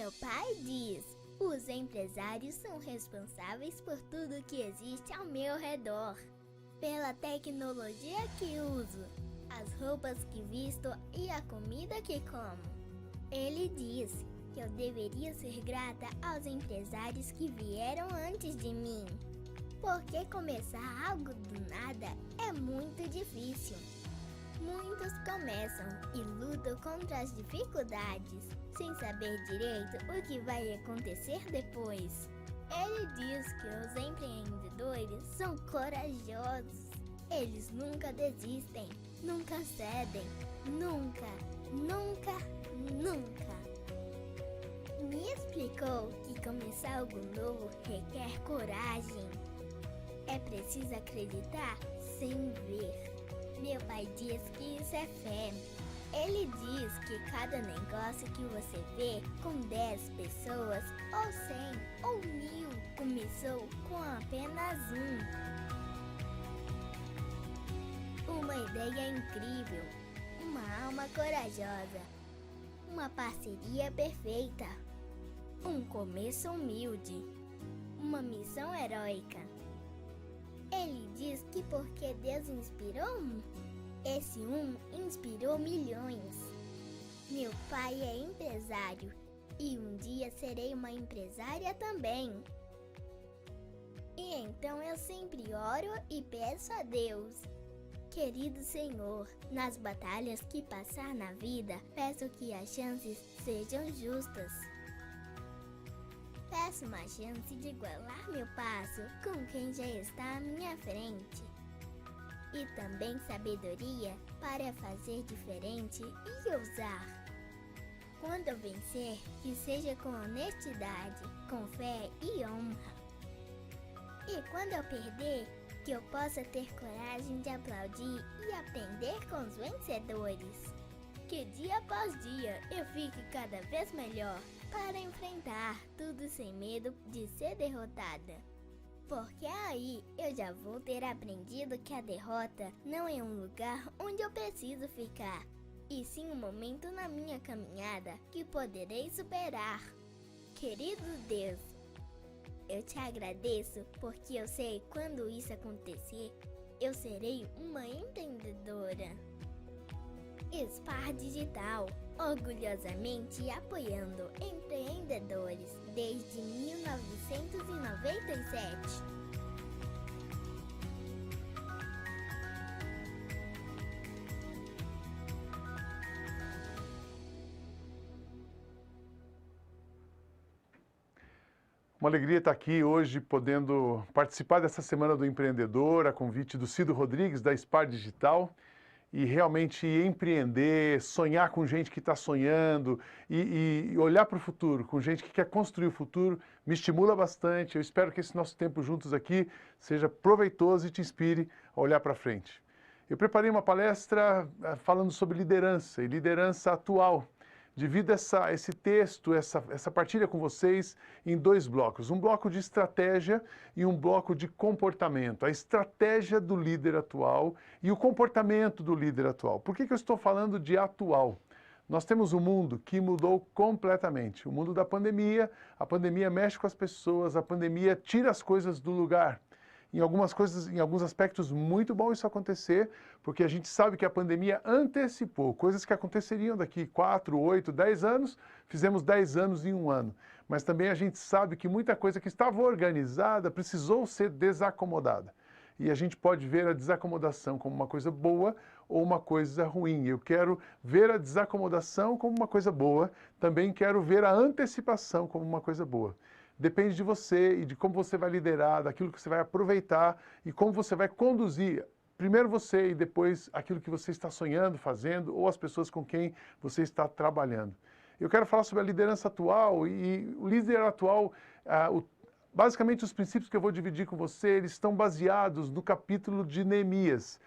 Meu pai diz: os empresários são responsáveis por tudo que existe ao meu redor. Pela tecnologia que uso, as roupas que visto e a comida que como. Ele diz que eu deveria ser grata aos empresários que vieram antes de mim. Porque começar algo do nada é muito difícil. Muitos começam e lutam contra as dificuldades, sem saber direito o que vai acontecer depois. Ele diz que os empreendedores são corajosos. Eles nunca desistem, nunca cedem, nunca. Me explicou que começar algo novo requer coragem. É preciso acreditar sem ver. Meu pai diz que isso é fé. Ele diz que cada negócio que você vê com 10 pessoas, ou 100, ou 1000, começou com apenas uma ideia incrível, uma alma corajosa, uma parceria perfeita, um começo humilde, uma missão heróica. Ele diz que porque Deus inspirou esse inspirou milhões. Meu pai é empresário e um dia serei uma empresária também. E então eu sempre oro e peço a Deus: querido Senhor, nas batalhas que passar na vida, peço que as chances sejam justas. Peço uma chance de igualar meu passo com quem já está à minha frente. E também sabedoria para fazer diferente e ousar. Quando eu vencer, que seja com honestidade, com fé e honra. E quando eu perder, que eu possa ter coragem de aplaudir e aprender com os vencedores. Que dia após dia eu fique cada vez melhor para enfrentar tudo sem medo de ser derrotada. Porque aí eu já vou ter aprendido que a derrota não é um lugar onde eu preciso ficar, e sim um momento na minha caminhada que poderei superar. Querido Deus, eu te agradeço porque eu sei quando isso acontecer, eu serei uma empreendedora. Spar Digital, orgulhosamente apoiando empreendedores desde 1997. Uma alegria estar aqui hoje, podendo participar dessa Semana do Empreendedor, a convite do Cido Rodrigues, da Spar Digital, e realmente empreender, sonhar com gente que está sonhando e olhar para o futuro, com gente que quer construir o futuro, me estimula bastante. Eu espero que esse nosso tempo juntos aqui seja proveitoso e te inspire a olhar para frente. Eu preparei uma palestra falando sobre liderança e liderança atual. Divido esse texto, essa partilha com vocês em 2 blocos. Um bloco de estratégia e um bloco de comportamento. A estratégia do líder atual e o comportamento do líder atual. Por que eu estou falando de atual? Nós temos um mundo que mudou completamente. O mundo da pandemia, a pandemia mexe com as pessoas, a pandemia tira as coisas do lugar. Em algumas coisas, em alguns aspectos, muito bom isso acontecer, porque a gente sabe que a pandemia antecipou coisas que aconteceriam daqui 4, 8, 10 anos, fizemos 10 anos em 1 ano. Mas também a gente sabe que muita coisa que estava organizada precisou ser desacomodada. E a gente pode ver a desacomodação como uma coisa boa ou uma coisa ruim. Eu quero ver a desacomodação como uma coisa boa, também quero ver a antecipação como uma coisa boa. Depende de você e de como você vai liderar, daquilo que você vai aproveitar e como você vai conduzir, primeiro você e depois aquilo que você está sonhando, fazendo, ou as pessoas com quem você está trabalhando. Eu quero falar sobre a liderança atual e o líder atual, basicamente os princípios que eu vou dividir com você, eles estão baseados no capítulo de Neemias.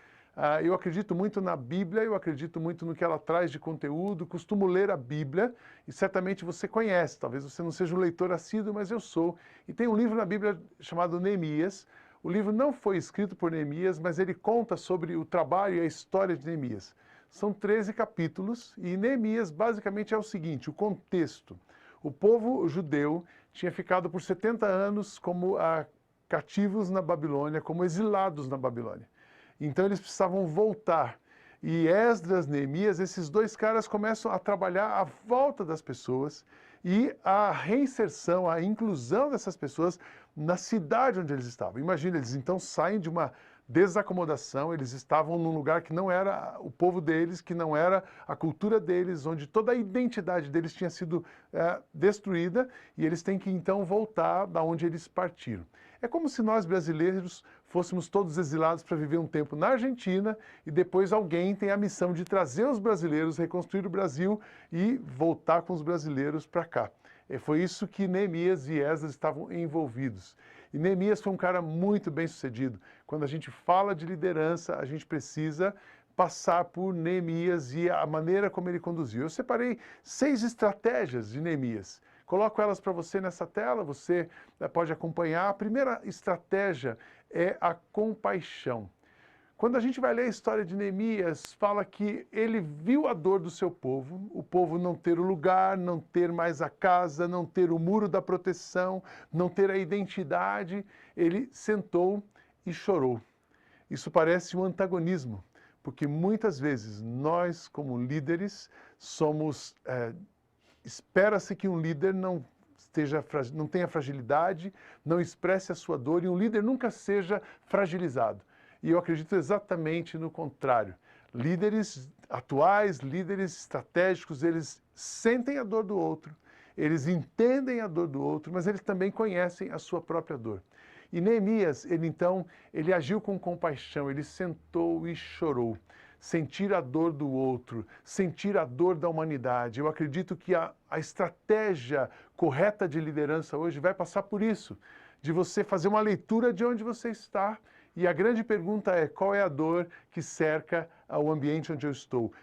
Eu acredito muito na Bíblia, eu acredito muito no que ela traz de conteúdo, costumo ler a Bíblia e certamente você conhece, talvez você não seja um leitor assíduo, mas eu sou. E tem um livro na Bíblia chamado Neemias. O livro não foi escrito por Neemias, mas ele conta sobre o trabalho e a história de Neemias. São 13 capítulos e Neemias basicamente é o seguinte, o contexto. O povo judeu tinha ficado por 70 anos como cativos na Babilônia, como exilados na Babilônia. Então eles precisavam voltar. E Esdras, Neemias, esses dois caras começam a trabalhar à volta das pessoas e a reinserção, a inclusão dessas pessoas na cidade onde eles estavam. Imagina, eles então saem de uma desacomodação, eles estavam num lugar que não era o povo deles, que não era a cultura deles, onde toda a identidade deles tinha sido destruída, e eles têm que então voltar da onde eles partiram. É como se nós brasileiros fôssemos todos exilados para viver um tempo na Argentina e depois alguém tem a missão de trazer os brasileiros, reconstruir o Brasil e voltar com os brasileiros para cá. Foi isso que Neemias e Esdras estavam envolvidos. E Neemias foi um cara muito bem sucedido. Quando a gente fala de liderança, a gente precisa passar por Neemias e a maneira como ele conduziu. Eu separei 6 estratégias de Neemias. Coloco elas para você nessa tela, você pode acompanhar. A primeira estratégia é a compaixão. Quando a gente vai ler a história de Neemias, fala que ele viu a dor do seu povo, o povo não ter o lugar, não ter mais a casa, não ter o muro da proteção, não ter a identidade. Ele sentou e chorou. Isso parece um antagonismo, porque muitas vezes nós, como líderes, somos... Espera-se que um líder não tenha fragilidade, não expresse a sua dor, e um líder nunca seja fragilizado. E eu acredito exatamente no contrário. Líderes atuais, líderes estratégicos, eles sentem a dor do outro, eles entendem a dor do outro, mas eles também conhecem a sua própria dor. E Neemias, ele agiu com compaixão, ele sentou e chorou. Sentir a dor do outro, sentir a dor da humanidade. Eu acredito que a estratégia correta de liderança hoje vai passar por isso, de você fazer uma leitura de onde você está. E a grande pergunta é, qual é a dor que cerca o ambiente onde eu estou?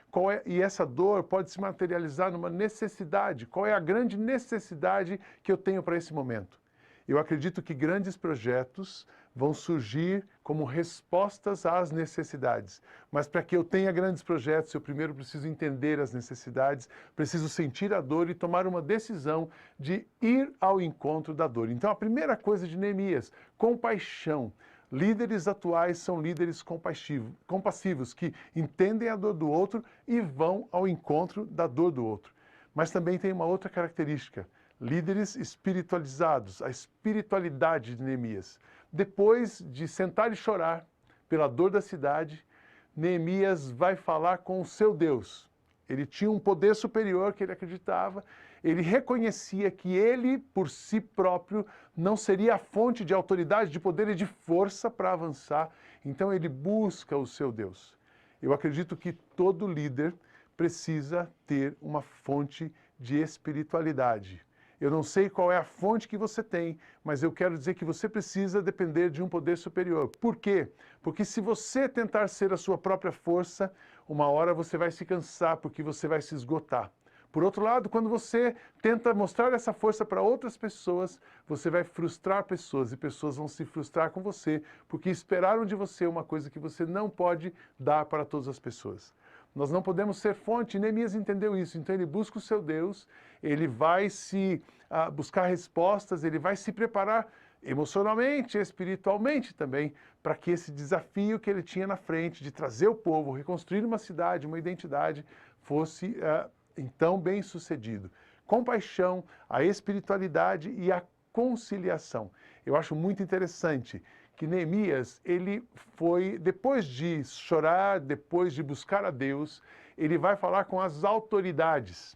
E essa dor pode se materializar numa necessidade. Qual é a grande necessidade que eu tenho para esse momento? Eu acredito que grandes projetos vão surgir como respostas às necessidades. Mas para que eu tenha grandes projetos, eu primeiro preciso entender as necessidades, preciso sentir a dor e tomar uma decisão de ir ao encontro da dor. Então, a primeira coisa de Neemias, compaixão. Líderes atuais são líderes compassivos, que entendem a dor do outro e vão ao encontro da dor do outro. Mas também tem uma outra característica. Líderes espiritualizados, a espiritualidade de Neemias. Depois de sentar e chorar pela dor da cidade, Neemias vai falar com o seu Deus. Ele tinha um poder superior que ele acreditava, ele reconhecia que ele, por si próprio, não seria a fonte de autoridade, de poder e de força para avançar. Então ele busca o seu Deus. Eu acredito que todo líder precisa ter uma fonte de espiritualidade. Eu não sei qual é a fonte que você tem, mas eu quero dizer que você precisa depender de um poder superior. Por quê? Porque se você tentar ser a sua própria força, uma hora você vai se cansar, porque você vai se esgotar. Por outro lado, quando você tenta mostrar essa força para outras pessoas, você vai frustrar pessoas e pessoas vão se frustrar com você, porque esperaram de você uma coisa que você não pode dar para todas as pessoas. Nós não podemos ser fonte, Neemias entendeu isso, então ele busca o seu Deus, ele vai buscar respostas, ele vai se preparar emocionalmente, espiritualmente também, para que esse desafio que ele tinha na frente de trazer o povo, reconstruir uma cidade, uma identidade, fosse então bem sucedido. Compaixão, a espiritualidade e a conciliação. Eu acho muito interessante que Neemias, ele foi, depois de chorar, depois de buscar a Deus, ele vai falar com as autoridades.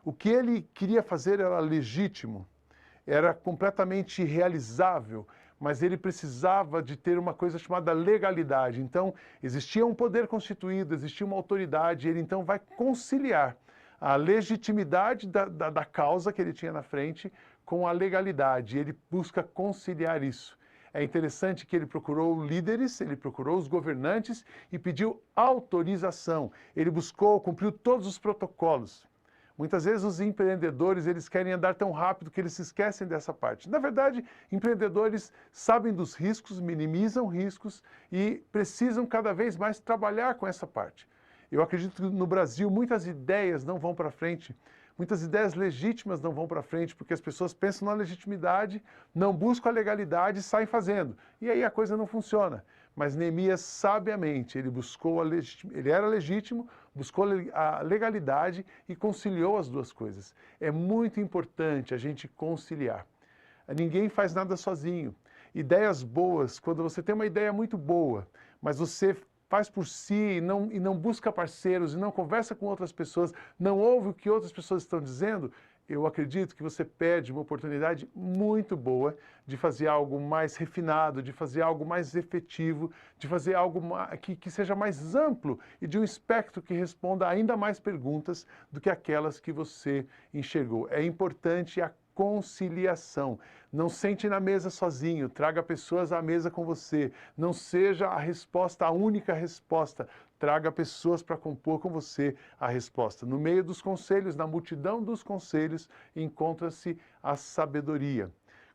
O que ele queria fazer era legítimo, era completamente realizável, mas ele precisava de ter uma coisa chamada legalidade. Então, existia um poder constituído, existia uma autoridade, e ele então vai conciliar a legitimidade da causa que ele tinha na frente com a legalidade. Ele busca conciliar isso. É interessante que ele procurou líderes, ele procurou os governantes e pediu autorização. Ele buscou, cumpriu todos os protocolos. Muitas vezes os empreendedores, eles querem andar tão rápido que eles se esquecem dessa parte. Na verdade, empreendedores sabem dos riscos, minimizam riscos e precisam cada vez mais trabalhar com essa parte. Eu acredito que no Brasil muitas ideias não vão para frente Muitas ideias legítimas não vão para frente porque as pessoas pensam na legitimidade, não buscam a legalidade e saem fazendo. E aí a coisa não funciona. Mas Neemias, sabiamente, ele era legítimo, buscou a legalidade e conciliou as duas coisas. É muito importante a gente conciliar. Ninguém faz nada sozinho. Ideias boas, quando você tem uma ideia muito boa, mas você faz por si e não busca parceiros, e não conversa com outras pessoas, não ouve o que outras pessoas estão dizendo, eu acredito que você perde uma oportunidade muito boa de fazer algo mais refinado, de fazer algo mais efetivo, de fazer algo que seja mais amplo e de um espectro que responda a ainda mais perguntas do que aquelas que você enxergou. É importante a conciliação. Não sente na mesa sozinho, traga pessoas à mesa com você. Não seja a resposta, a única resposta. Traga pessoas para compor com você a resposta. No meio dos conselhos, na multidão dos conselhos, encontra-se a sabedoria.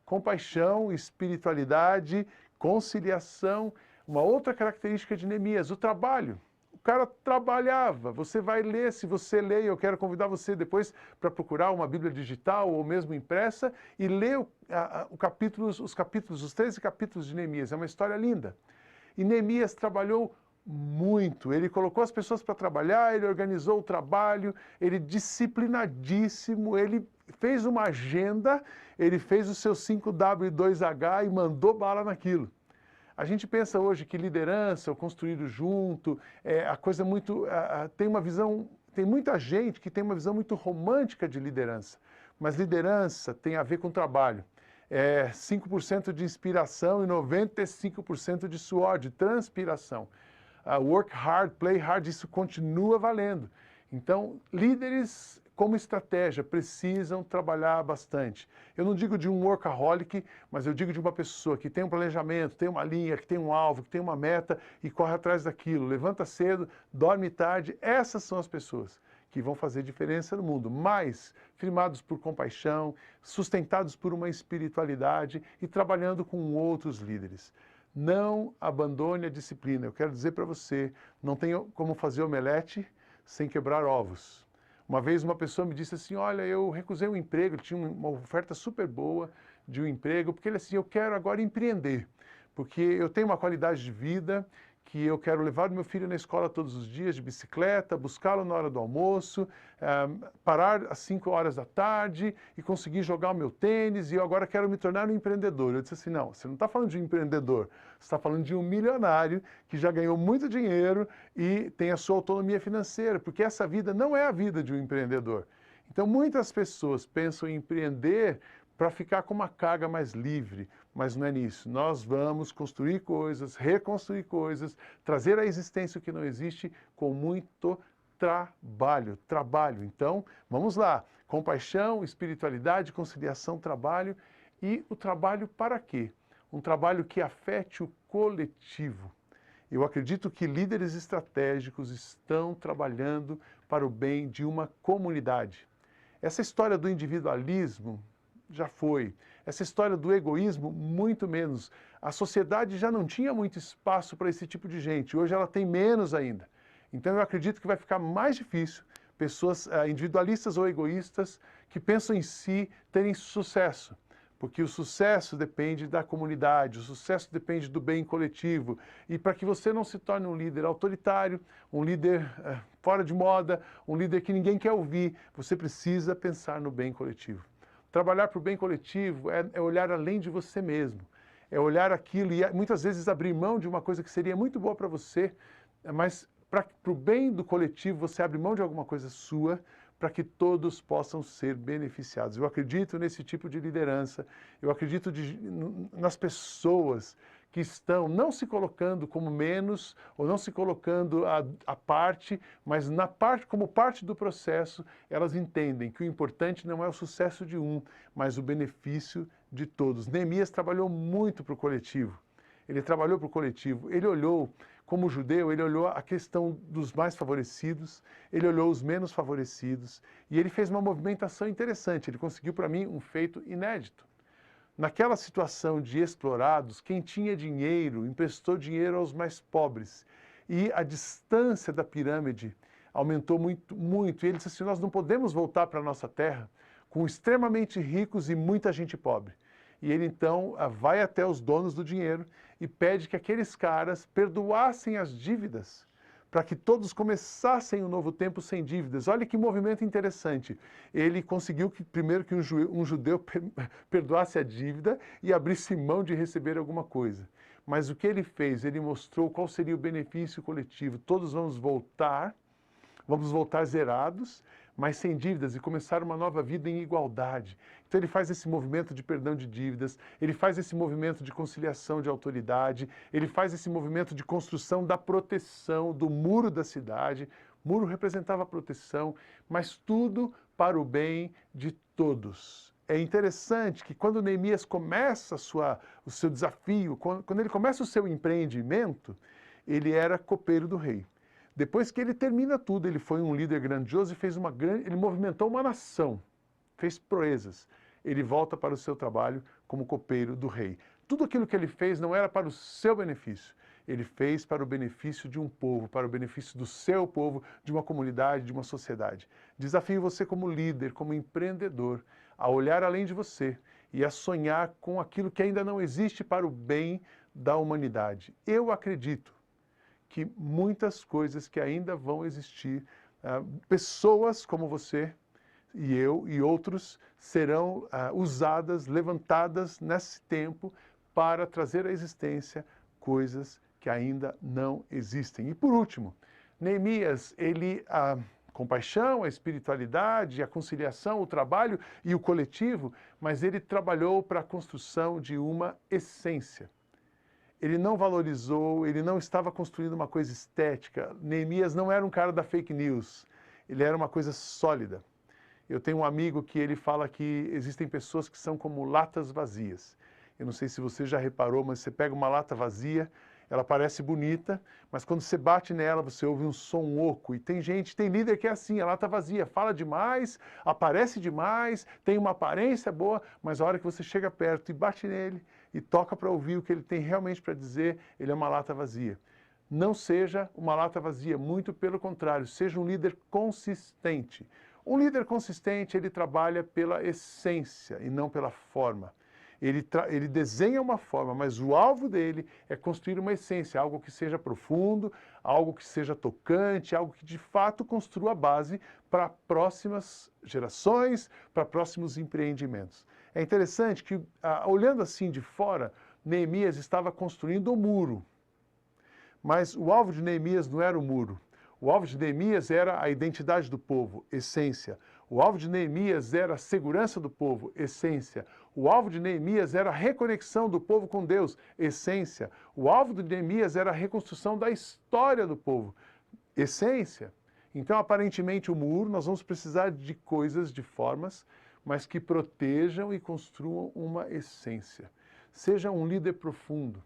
Compaixão, espiritualidade, conciliação. Uma outra característica de Neemias, o trabalho. O cara trabalhava, você vai ler, se você lê, eu quero convidar você depois para procurar uma Bíblia digital ou mesmo impressa e ler os 13 capítulos de Neemias, é uma história linda. E Neemias trabalhou muito, ele colocou as pessoas para trabalhar, ele organizou o trabalho, ele disciplinadíssimo, ele fez uma agenda, ele fez o seu 5W e 2H e mandou bala naquilo. A gente pensa hoje que liderança, o construído junto, a coisa muito... tem uma visão... Tem muita gente que tem uma visão muito romântica de liderança, mas liderança tem a ver com trabalho. 5% de inspiração e 95% de suor, de transpiração. Work hard, play hard, isso continua valendo. Então, líderes como estratégia precisam trabalhar bastante. Eu não digo de um workaholic, mas eu digo de uma pessoa que tem um planejamento, tem uma linha, que tem um alvo, que tem uma meta e corre atrás daquilo, levanta cedo, dorme tarde. Essas são as pessoas que vão fazer diferença no mundo, mas firmados por compaixão, sustentados por uma espiritualidade e trabalhando com outros líderes. Não abandone a disciplina. Eu quero dizer para você, não tem como fazer omelete sem quebrar ovos. Uma vez uma pessoa me disse assim, olha, eu recusei um emprego, tinha uma oferta super boa de um emprego, porque ele assim, eu quero agora empreender, porque eu tenho uma qualidade de vida que eu quero levar o meu filho na escola todos os dias de bicicleta, buscá-lo na hora do almoço, parar às 5 horas da tarde e conseguir jogar o meu tênis e eu agora quero me tornar um empreendedor. Eu disse assim, não, você não está falando de um empreendedor, você está falando de um milionário que já ganhou muito dinheiro e tem a sua autonomia financeira, porque essa vida não é a vida de um empreendedor. Então muitas pessoas pensam em empreender para ficar com uma carga mais livre, mas não é nisso. Nós vamos construir coisas, reconstruir coisas, trazer à existência o que não existe com muito trabalho. Então, vamos lá. Compaixão, espiritualidade, conciliação, trabalho. E o trabalho para quê? Um trabalho que afete o coletivo. Eu acredito que líderes estratégicos estão trabalhando para o bem de uma comunidade. Essa história do individualismo já foi. Essa história do egoísmo, muito menos. A sociedade já não tinha muito espaço para esse tipo de gente. Hoje ela tem menos ainda. Então eu acredito que vai ficar mais difícil pessoas individualistas ou egoístas que pensam em si terem sucesso. Porque o sucesso depende da comunidade, o sucesso depende do bem coletivo. E para que você não se torne um líder autoritário, um líder fora de moda, um líder que ninguém quer ouvir, você precisa pensar no bem coletivo. Trabalhar para o bem coletivo é olhar além de você mesmo, é olhar aquilo e muitas vezes abrir mão de uma coisa que seria muito boa para você, mas para o bem do coletivo você abre mão de alguma coisa sua para que todos possam ser beneficiados. Eu acredito nesse tipo de liderança, eu acredito nas pessoas que estão não se colocando como menos ou não se colocando à parte, mas como parte do processo, elas entendem que o importante não é o sucesso de um, mas o benefício de todos. Neemias trabalhou muito para o coletivo. Ele trabalhou para o coletivo. Ele olhou, como judeu, ele olhou a questão dos mais favorecidos, ele olhou os menos favorecidos e ele fez uma movimentação interessante. Ele conseguiu para mim um feito inédito. Naquela situação de explorados, quem tinha dinheiro emprestou dinheiro aos mais pobres. E a distância da pirâmide, aumentou muito, muito. E ele disse assim, nós não podemos voltar para a nossa terra com extremamente ricos e muita gente pobre. E ele então vai até os donos do dinheiro e pede que aqueles caras perdoassem as dívidas, para que todos começassem um novo tempo sem dívidas. Olha que movimento interessante. Ele conseguiu que primeiro que um judeu perdoasse a dívida e abrisse mão de receber alguma coisa. Mas o que ele fez? Ele mostrou qual seria o benefício coletivo. Todos vamos voltar zerados, mas sem dívidas e começar uma nova vida em igualdade. Então ele faz esse movimento de perdão de dívidas, ele faz esse movimento de conciliação de autoridade, ele faz esse movimento de construção da proteção do muro da cidade. O muro representava a proteção, mas tudo para o bem de todos. É interessante que quando Neemias começa o seu desafio, quando ele começa o seu empreendimento, ele era copeiro do rei. Depois que ele termina tudo, ele foi um líder grandioso e ele movimentou uma nação, fez proezas. Ele volta para o seu trabalho como copeiro do rei. Tudo aquilo que ele fez não era para o seu benefício, ele fez para o benefício de um povo, para o benefício do seu povo, de uma comunidade, de uma sociedade. Desafio você como líder, como empreendedor, a olhar além de você e a sonhar com aquilo que ainda não existe para o bem da humanidade. Eu acredito que muitas coisas que ainda vão existir, pessoas como você e eu e outros serão usadas, levantadas nesse tempo para trazer à existência coisas que ainda não existem. E por último, Neemias, ele, a compaixão, a espiritualidade, a conciliação, o trabalho e o coletivo, mas ele trabalhou para a construção de uma essência. Ele não valorizou, ele não estava construindo uma coisa estética. Neemias não era um cara da fake news, ele era uma coisa sólida. Eu tenho um amigo que ele fala que existem pessoas que são como latas vazias. Eu não sei se você já reparou, mas você pega uma lata vazia, ela parece bonita, mas quando você bate nela, você ouve um som oco. E tem líder que é assim, a lata vazia, fala demais, aparece demais, tem uma aparência boa, mas a hora que você chega perto e bate nele e toca para ouvir o que ele tem realmente para dizer, ele é uma lata vazia. Não seja uma lata vazia, muito pelo contrário, seja um líder consistente. Um líder consistente, ele trabalha pela essência e não pela forma. Ele desenha uma forma, mas o alvo dele é construir uma essência, algo que seja profundo, algo que seja tocante, algo que de fato construa a base para próximas gerações, para próximos empreendimentos. É interessante que, olhando assim de fora, Neemias estava construindo um muro, mas o alvo de Neemias não era o muro. O alvo de Neemias era a identidade do povo, essência. O alvo de Neemias era a segurança do povo, essência. O alvo de Neemias era a reconexão do povo com Deus, essência. O alvo de Neemias era a reconstrução da história do povo, essência. Então, aparentemente, o muro, nós vamos precisar de coisas, de formas, mas que protejam e construam uma essência. Seja um líder profundo.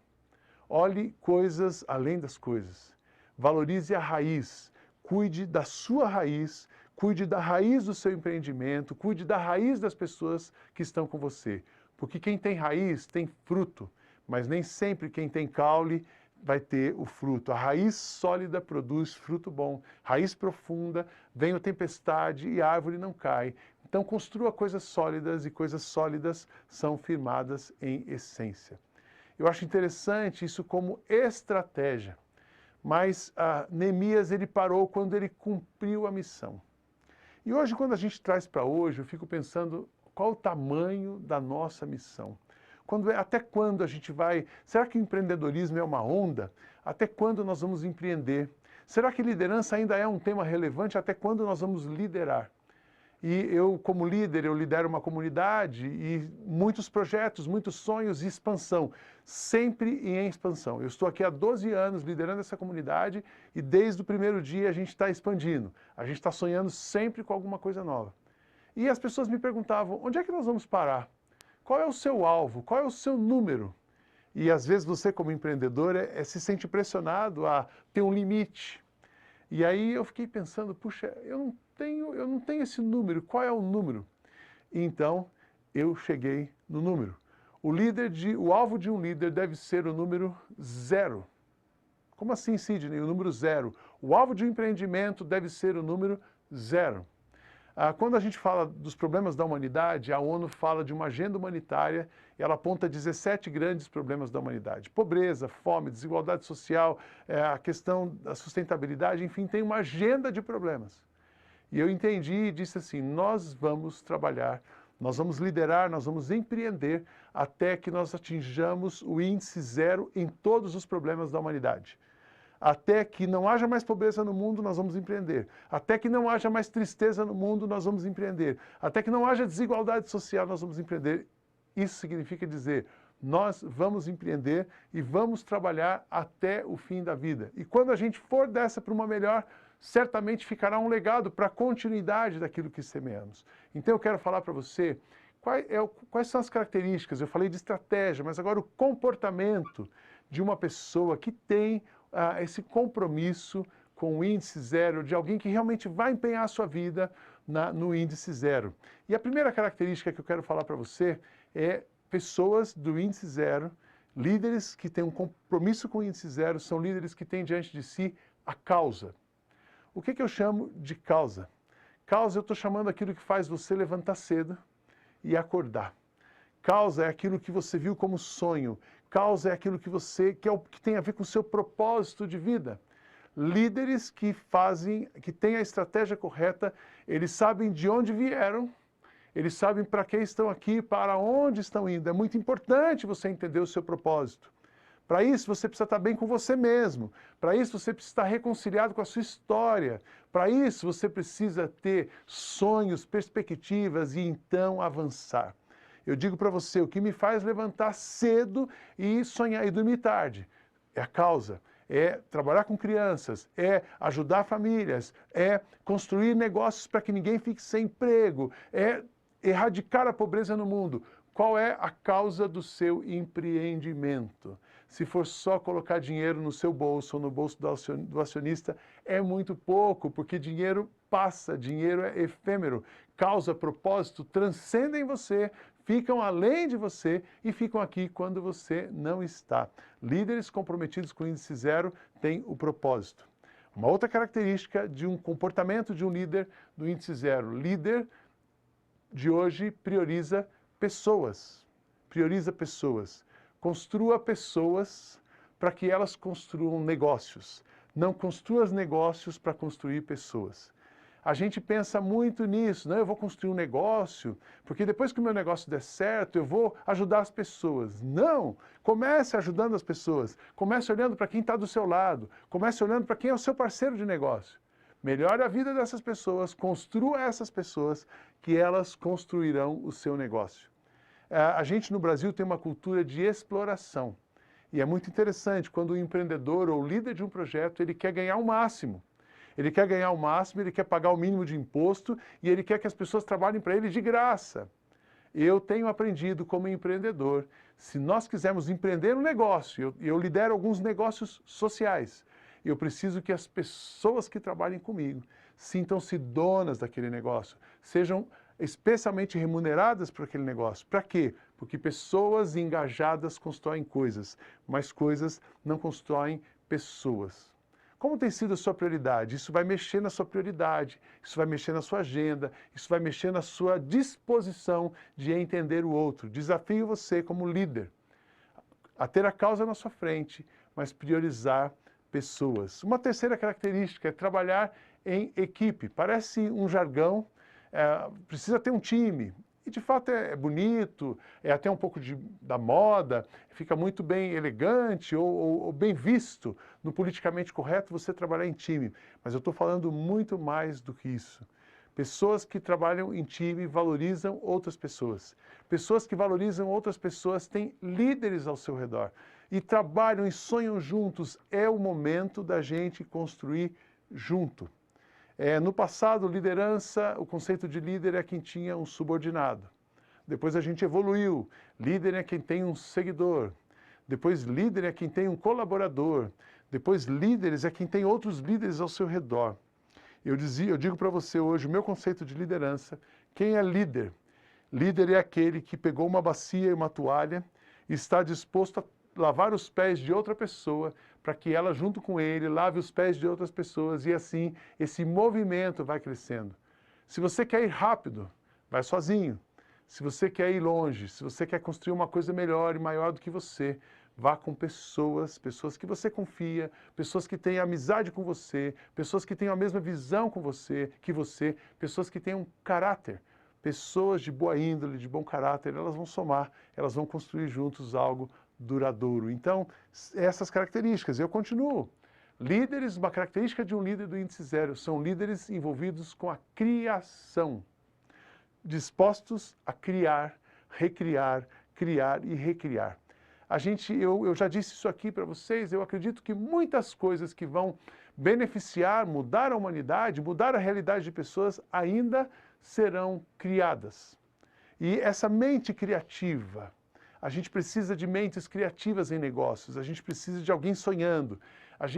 Olhe coisas além das coisas. Valorize a raiz. Cuide da sua raiz, cuide da raiz do seu empreendimento, cuide da raiz das pessoas que estão com você. Porque quem tem raiz tem fruto, mas nem sempre quem tem caule vai ter o fruto. A raiz sólida produz fruto bom. Raiz profunda, vem a tempestade e a árvore não cai. Então construa coisas sólidas e coisas sólidas são firmadas em essência. Eu acho interessante isso como estratégia. Mas Neemias, ele parou quando ele cumpriu a missão. E hoje, quando a gente traz para hoje, eu fico pensando qual o tamanho da nossa missão. Até quando a gente vai... Será que o empreendedorismo é uma onda? Até quando nós vamos empreender? Será que liderança ainda é um tema relevante? Até quando nós vamos liderar? E eu, como líder, eu lidero uma comunidade e muitos projetos, muitos sonhos e expansão, sempre em expansão. Eu estou aqui há 12 anos liderando essa comunidade e desde o primeiro dia a gente está expandindo. A gente está sonhando sempre com alguma coisa nova. E as pessoas me perguntavam, onde é que nós vamos parar? Qual é o seu alvo? Qual é o seu número? E às vezes você, como empreendedor, se sente pressionado a ter um limite. E aí eu fiquei pensando, puxa, eu não tenho esse número, qual é o número? E então eu cheguei no número. O alvo de um líder deve ser o número 0. Como assim, Sidney? O número 0. O alvo de um empreendimento deve ser o número 0. Quando a gente fala dos problemas da humanidade, a ONU fala de uma agenda humanitária e ela aponta 17 grandes problemas da humanidade. Pobreza, fome, desigualdade social, a questão da sustentabilidade, enfim, tem uma agenda de problemas. E eu entendi e disse assim, nós vamos trabalhar, nós vamos liderar, nós vamos empreender até que nós atinjamos o índice 0 em todos os problemas da humanidade. Até que não haja mais pobreza no mundo, nós vamos empreender. Até que não haja mais tristeza no mundo, nós vamos empreender. Até que não haja desigualdade social, nós vamos empreender. Isso significa dizer, nós vamos empreender e vamos trabalhar até o fim da vida. E quando a gente for dessa para uma melhor, certamente ficará um legado para a continuidade daquilo que semeamos. Então eu quero falar para você quais são as características, eu falei de estratégia, mas agora o comportamento de uma pessoa que tem esse compromisso com o índice 0, de alguém que realmente vai empenhar a sua vida no índice 0. E a primeira característica que eu quero falar para você é pessoas do índice 0, líderes que têm um compromisso com o índice 0, são líderes que têm diante de si a causa. O que eu chamo de causa? Causa eu estou chamando aquilo que faz você levantar cedo e acordar. Causa é aquilo que você viu como sonho. Causa é aquilo que que tem a ver com o seu propósito de vida. Líderes que têm a estratégia correta, eles sabem de onde vieram, eles sabem para que estão aqui, para onde estão indo. É muito importante você entender o seu propósito. Para isso, você precisa estar bem com você mesmo. Para isso, você precisa estar reconciliado com a sua história. Para isso, você precisa ter sonhos, perspectivas e então avançar. Eu digo para você, o que me faz levantar cedo e sonhar e dormir tarde é a causa, é trabalhar com crianças, é ajudar famílias, é construir negócios para que ninguém fique sem emprego, é erradicar a pobreza no mundo. Qual é a causa do seu empreendimento? Se for só colocar dinheiro no seu bolso ou no bolso do acionista, é muito pouco, porque dinheiro passa, dinheiro é efêmero. Causa, propósito transcendem você, ficam além de você e ficam aqui quando você não está. Líderes comprometidos com o índice 0 têm o propósito. Uma outra característica de um comportamento de um líder do índice 0. Líder de hoje prioriza pessoas. Prioriza pessoas. Construa pessoas para que elas construam negócios. Não construa negócios para construir pessoas. A gente pensa muito nisso, não, eu vou construir um negócio, porque depois que o meu negócio der certo, eu vou ajudar as pessoas. Não! Comece ajudando as pessoas. Comece olhando para quem está do seu lado. Comece olhando para quem é o seu parceiro de negócio. Melhore a vida dessas pessoas, construa essas pessoas, que elas construirão o seu negócio. A gente no Brasil tem uma cultura de exploração. E é muito interessante, quando o empreendedor ou o líder de um projeto, ele quer ganhar o máximo. Ele quer ganhar o máximo, ele quer pagar o mínimo de imposto e ele quer que as pessoas trabalhem para ele de graça. Eu tenho aprendido como empreendedor, se nós quisermos empreender um negócio, eu lidero alguns negócios sociais, eu preciso que as pessoas que trabalhem comigo sintam-se donas daquele negócio, sejam especialmente remuneradas por aquele negócio. Para quê? Porque pessoas engajadas constroem coisas, mas coisas não constroem pessoas. Como tem sido a sua prioridade? Isso vai mexer na sua prioridade, isso vai mexer na sua agenda, isso vai mexer na sua disposição de entender o outro. Desafio você como líder a ter a causa na sua frente, mas priorizar pessoas. Uma terceira característica é trabalhar em equipe. Parece um jargão, precisa ter um time. E de fato é bonito, é até um pouco da moda, fica muito bem elegante ou bem visto no politicamente correto você trabalhar em time. Mas eu estou falando muito mais do que isso. Pessoas que trabalham em time valorizam outras pessoas. Pessoas que valorizam outras pessoas têm líderes ao seu redor. E trabalham e sonham juntos. É o momento da gente construir junto. No passado, liderança, o conceito de líder é quem tinha um subordinado. Depois a gente evoluiu. Líder é quem tem um seguidor. Depois líder é quem tem um colaborador. Depois líderes é quem tem outros líderes ao seu redor. Eu digo para você hoje, o meu conceito de liderança, quem é líder? Líder é aquele que pegou uma bacia e uma toalha e está disposto a lavar os pés de outra pessoa, para que ela, junto com ele, lave os pés de outras pessoas, e assim esse movimento vai crescendo. Se você quer ir rápido, vai sozinho. Se você quer ir longe, se você quer construir uma coisa melhor e maior do que você, vá com pessoas que você confia, pessoas que têm amizade com você, pessoas que têm a mesma visão com você, pessoas que têm um caráter. Pessoas de boa índole, de bom caráter, elas vão somar, elas vão construir juntos algo duradouro. Então, essas características, eu continuo. Líderes, uma característica de um líder do Índice Zero, são líderes envolvidos com a criação, dispostos a criar, recriar, criar e recriar. Eu já disse isso aqui para vocês, eu acredito que muitas coisas que vão beneficiar, mudar a humanidade, mudar a realidade de pessoas, ainda serão criadas. E essa mente criativa, a gente precisa de mentes criativas em negócios, a gente precisa de alguém sonhando.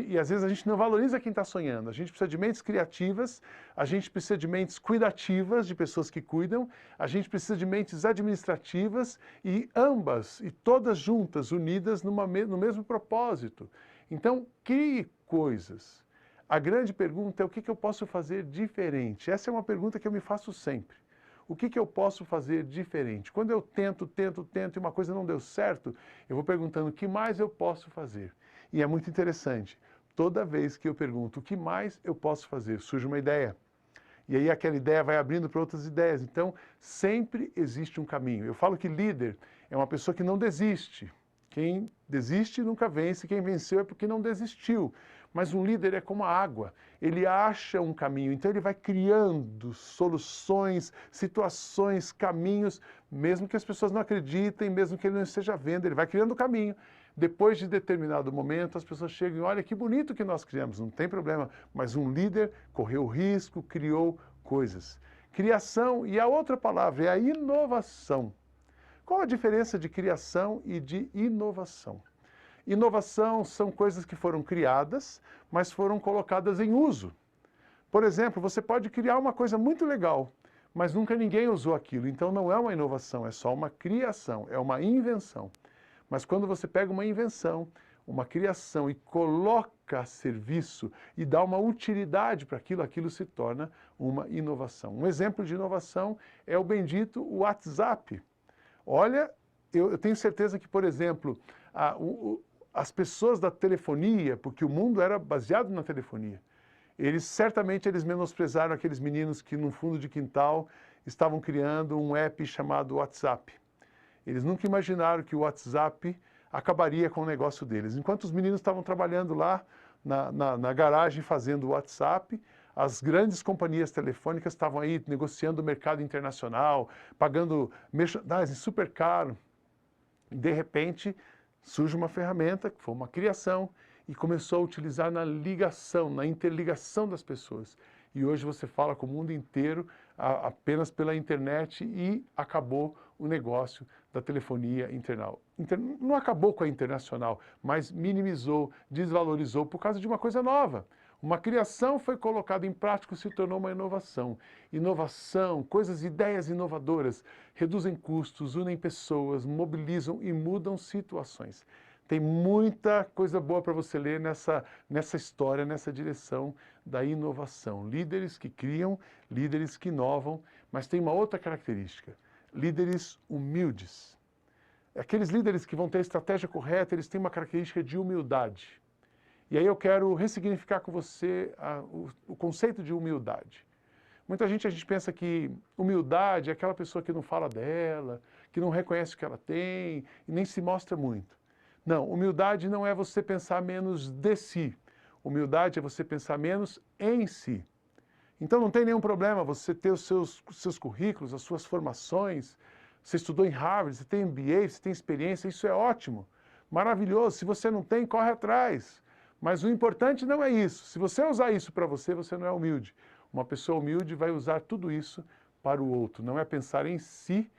E às vezes a gente não valoriza quem está sonhando, a gente precisa de mentes criativas, a gente precisa de mentes cuidativas, de pessoas que cuidam, a gente precisa de mentes administrativas e ambas, e todas juntas, unidas no mesmo propósito. Então, crie coisas. A grande pergunta é o que eu posso fazer diferente? Essa é uma pergunta que eu me faço sempre. O que eu posso fazer diferente? Quando eu tento e uma coisa não deu certo, eu vou perguntando o que mais eu posso fazer. E é muito interessante, toda vez que eu pergunto o que mais eu posso fazer, surge uma ideia. E aí aquela ideia vai abrindo para outras ideias. Então, sempre existe um caminho. Eu falo que líder é uma pessoa que não desiste. Quem desiste nunca vence, quem venceu é porque não desistiu. Mas um líder é como a água, ele acha um caminho, então ele vai criando soluções, situações, caminhos, mesmo que as pessoas não acreditem, mesmo que ele não esteja vendo, ele vai criando o caminho. Depois de determinado momento, as pessoas chegam e olha que bonito que nós criamos, não tem problema, mas um líder correu risco, criou coisas. Criação, e a outra palavra é a inovação. Qual a diferença de criação e de inovação? Inovação são coisas que foram criadas, mas foram colocadas em uso. Por exemplo, você pode criar uma coisa muito legal, mas nunca ninguém usou aquilo. Então não é uma inovação, é só uma criação, é uma invenção. Mas quando você pega uma invenção, uma criação e coloca a serviço e dá uma utilidade para aquilo, aquilo se torna uma inovação. Um exemplo de inovação é o bendito WhatsApp. Olha, eu tenho certeza que, por exemplo, as pessoas da telefonia, porque o mundo era baseado na telefonia, certamente eles menosprezaram aqueles meninos que no fundo de quintal estavam criando um app chamado WhatsApp. Eles nunca imaginaram que o WhatsApp acabaria com o negócio deles. Enquanto os meninos estavam trabalhando lá na garagem fazendo o WhatsApp, as grandes companhias telefônicas estavam aí negociando o mercado internacional, pagando merchandising super caro. De repente, surge uma ferramenta, que foi uma criação, e começou a utilizar na ligação, na interligação das pessoas. E hoje você fala com o mundo inteiro apenas pela internet e acabou o negócio da telefonia internal. Não acabou com a internacional, mas minimizou, desvalorizou por causa de uma coisa nova. Uma criação foi colocada em prática e se tornou uma inovação. Inovação, ideias inovadoras, reduzem custos, unem pessoas, mobilizam e mudam situações. Tem muita coisa boa para você ler nessa história, nessa direção da inovação. Líderes que criam, líderes que inovam, mas tem uma outra característica. Líderes humildes. Aqueles líderes que vão ter a estratégia correta, eles têm uma característica de humildade. E aí eu quero ressignificar com você o conceito de humildade. Muita gente, a gente pensa que humildade é aquela pessoa que não fala dela, que não reconhece o que ela tem e nem se mostra muito. Não, humildade não é você pensar menos de si. Humildade é você pensar menos em si. Então não tem nenhum problema você ter os seus currículos, as suas formações. Você estudou em Harvard, você tem MBA, você tem experiência, isso é ótimo, maravilhoso. Se você não tem, corre atrás. Mas o importante não é isso. Se você usar isso para você, você não é humilde. Uma pessoa humilde vai usar tudo isso para o outro. Não é pensar em si,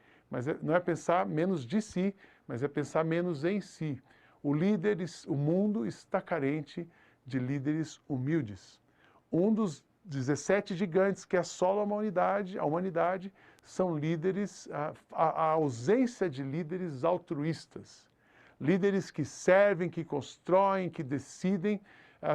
não é pensar menos de si, mas é pensar menos em si. O mundo está carente de líderes humildes. Um dos 17 gigantes que assolam a humanidade são líderes, a ausência de líderes altruístas. Líderes que servem, que constroem, que decidem,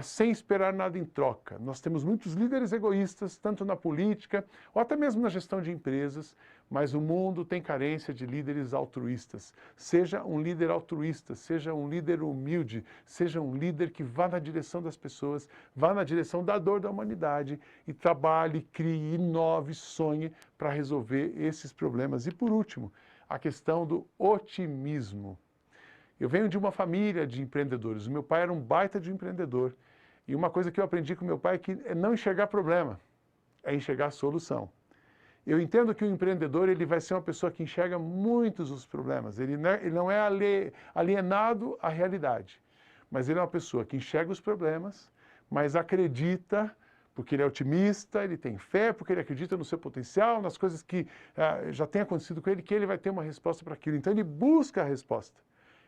sem esperar nada em troca. Nós temos muitos líderes egoístas, tanto na política ou até mesmo na gestão de empresas, mas o mundo tem carência de líderes altruístas. Seja um líder altruísta, seja um líder humilde, seja um líder que vá na direção das pessoas, vá na direção da dor da humanidade e trabalhe, crie, inove, sonhe para resolver esses problemas. E por último, a questão do otimismo. Eu venho de uma família de empreendedores. O meu pai era um baita de um empreendedor. E uma coisa que eu aprendi com meu pai é não enxergar problema, é enxergar solução. Eu entendo que o empreendedor ele vai ser uma pessoa que enxerga muitos os problemas. Ele não é alienado à realidade. Mas ele é uma pessoa que enxerga os problemas, mas acredita, porque ele é otimista, ele tem fé, porque ele acredita no seu potencial, nas coisas que já têm acontecido com ele, que ele vai ter uma resposta para aquilo. Então ele busca a resposta.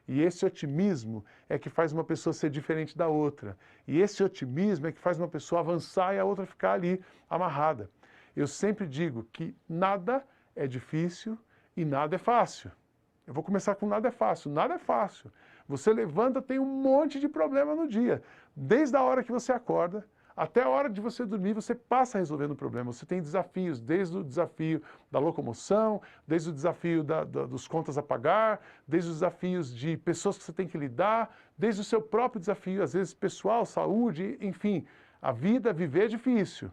E esse otimismo é que faz uma pessoa ser diferente da outra. E esse otimismo é que faz uma pessoa avançar e a outra ficar ali amarrada. Eu sempre digo que nada é difícil e nada é fácil. Eu vou começar com nada é fácil. Nada é fácil. Você levanta, tem um monte de problema no dia. Desde a hora que você acorda até a hora de você dormir, você passa resolvendo o problema. Você tem desafios, desde o desafio da locomoção, desde o desafio dos contas a pagar, desde os desafios de pessoas que você tem que lidar, desde o seu próprio desafio, às vezes pessoal, saúde, enfim. A vida, viver é difícil,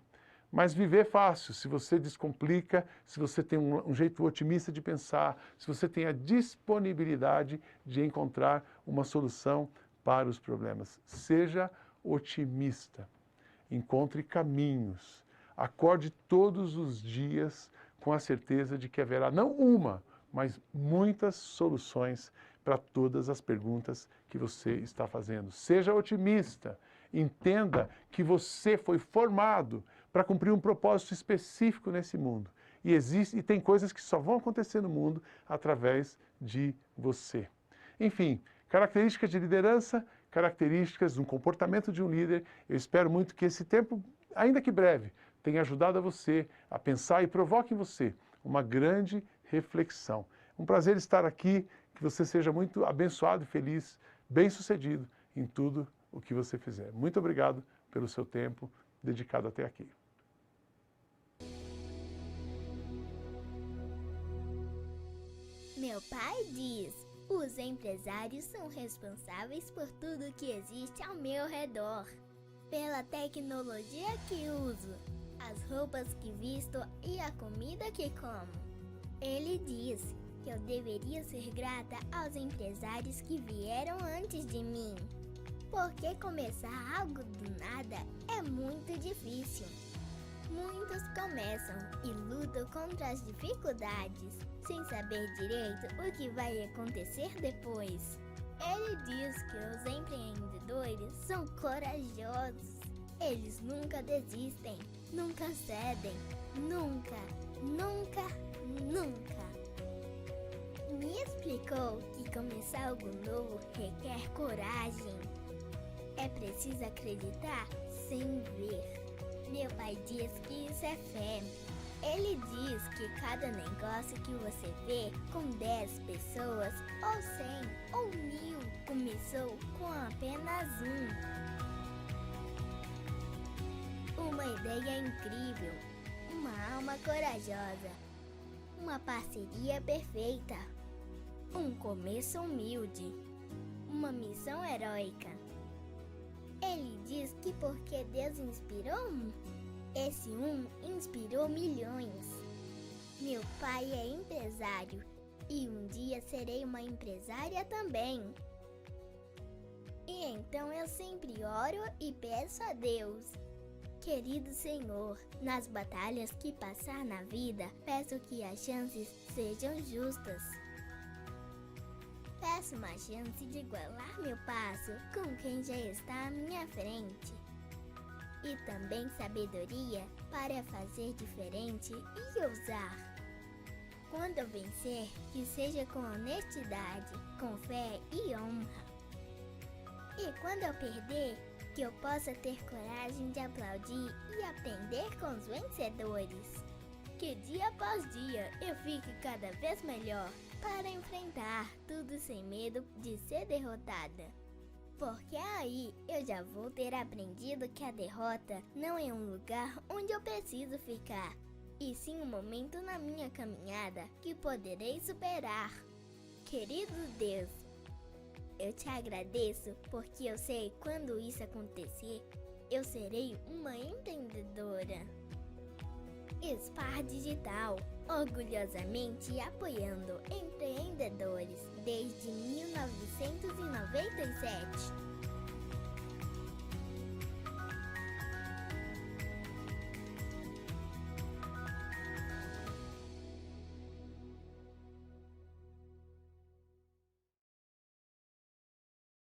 mas viver é fácil. Se você descomplica, se você tem um jeito otimista de pensar, se você tem a disponibilidade de encontrar uma solução para os problemas. Seja otimista. Encontre caminhos. Acorde todos os dias com a certeza de que haverá não uma, mas muitas soluções para todas as perguntas que você está fazendo. Seja otimista. Entenda que você foi formado para cumprir um propósito específico nesse mundo. E tem coisas que só vão acontecer no mundo através de você. Enfim, características de liderança, características do comportamento de um líder. Eu espero muito que esse tempo, ainda que breve, tenha ajudado a você a pensar e provoque em você uma grande reflexão. Um prazer estar aqui, que você seja muito abençoado e feliz, bem-sucedido em tudo o que você fizer. Muito obrigado pelo seu tempo dedicado até aqui. Meu pai diz: os empresários são responsáveis por tudo que existe ao meu redor. Pela tecnologia que uso, as roupas que visto e a comida que como. Ele diz que eu deveria ser grata aos empresários que vieram antes de mim. Porque começar algo do nada é muito difícil. Muitos começam e lutam contra as dificuldades, sem saber direito o que vai acontecer depois. Ele diz que os empreendedores são corajosos. Eles nunca desistem, nunca cedem, nunca, nunca, nunca. Me explicou que começar algo novo requer coragem. É preciso acreditar sem ver. Meu pai diz que isso é fé. Ele diz que cada negócio que você vê com 10 pessoas, ou 100, ou 1000, começou com apenas um. Uma ideia incrível, uma alma corajosa, uma parceria perfeita, um começo humilde, uma missão heróica. Ele diz que porque Deus inspirou esse inspirou milhões. Meu pai é empresário e um dia serei uma empresária também. E então eu sempre oro e peço a Deus: querido Senhor, nas batalhas que passar na vida, peço que as chances sejam justas. Peço uma chance de igualar meu passo com quem já está à minha frente. E também sabedoria para fazer diferente e ousar. Quando eu vencer, que seja com honestidade, com fé e honra. E quando eu perder, que eu possa ter coragem de aplaudir e aprender com os vencedores. Que dia após dia eu fique cada vez melhor para enfrentar tudo sem medo de ser derrotada. Porque aí eu já vou ter aprendido que a derrota não é um lugar onde eu preciso ficar, e sim um momento na minha caminhada que poderei superar. Querido Deus, eu te agradeço porque eu sei quando isso acontecer, eu serei uma empreendedora. Spar Digital, orgulhosamente apoiando empreendedores desde 1997.